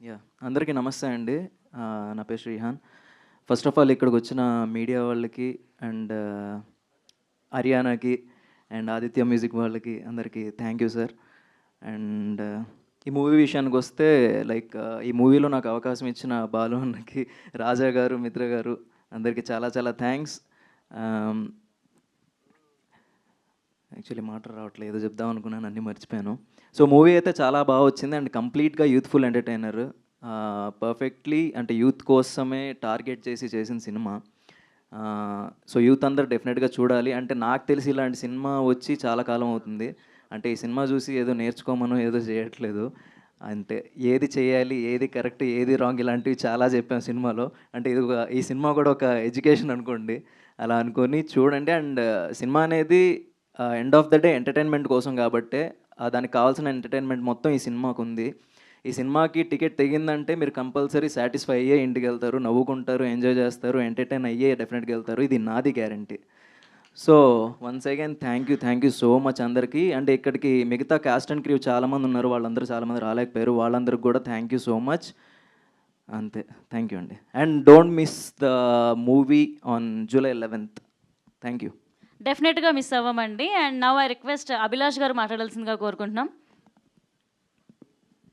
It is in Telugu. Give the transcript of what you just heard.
యా అందరికీ నమస్తే అండి. నా పేరు శ్రీహాన్. ఫస్ట్ ఆఫ్ ఆల్ ఇక్కడికి వచ్చిన మీడియా వాళ్ళకి అండ్ హర్యానాకి అండ్ ఆదిత్య మ్యూజిక్ వాళ్ళకి అందరికీ థ్యాంక్ యూ సార్. అండ్ ఈ మూవీ విషయానికి వస్తే లైక్ ఈ మూవీలో నాకు అవకాశం ఇచ్చిన బాలు అన్నకి, రాజా గారు, మిత్ర గారు అందరికీ చాలా చాలా థ్యాంక్స్. యాక్చువల్లీ మాట రావట్లేదు, ఏదో చెప్దాం అనుకున్నాను, అన్నీ మర్చిపోయాను. సో మూవీ అయితే చాలా బాగా వచ్చింది అండ్ కంప్లీట్గా యూత్ఫుల్ ఎంటర్టైనర్. పర్ఫెక్ట్లీ అంటే యూత్ కోసమే టార్గెట్ చేసి చేసిన సినిమా. సో యూత్ అందరు డెఫినెట్గా చూడాలి. అంటే నాకు తెలిసి ఇలాంటి సినిమా వచ్చి చాలా కాలం అవుతుంది. అంటే ఈ సినిమా చూసి ఏదో నేర్చుకోమనో ఏదో చేయట్లేదు. అంటే ఏది చేయాలి, ఏది కరెక్ట్, ఏది రాంగ్ ఇలాంటివి చాలా చెప్పాం సినిమాలో. అంటే ఇది ఈ సినిమా కూడా ఒక ఎడ్యుకేషన్ అనుకోండి. అలా అనుకొని చూడండి. అండ్ సినిమా అనేది end of the day entertainment కోసం కాబట్టే దానికి కావాల్సిన ఎంటర్టైన్మెంట్ మొత్తం ఈ సినిమాకు ఉంది. ఈ సినిమాకి టికెట్ తెగిందంటే మీరు కంపల్సరీ సాటిస్ఫై అయ్యే ఇంటికి వెళ్తారు, నవ్వుకుంటారు, ఎంజాయ్ చేస్తారు, ఎంటర్టైన్ అయ్యే డెఫినెట్గా వెళ్తారు. ఇది నాది guarantee. So once again thank you so much అందరికీ. అంటే ఇక్కడికి మిగతా క్యాస్ట్ అండ్ క్రూ చాలామంది ఉన్నారు, వాళ్ళందరూ చాలామంది రాలేకపోయారు, వాళ్ళందరికీ కూడా థ్యాంక్ యూ సో మచ్. అంతే, థ్యాంక్ యూ అండి. And don't miss the movie on July 11th. Thank you. డెఫినెట్గా మిస్ అవ్వమండి. And now I request Abhilash గారు మాట్లాడాల్సిందిగా కోరుకుంటున్నాం.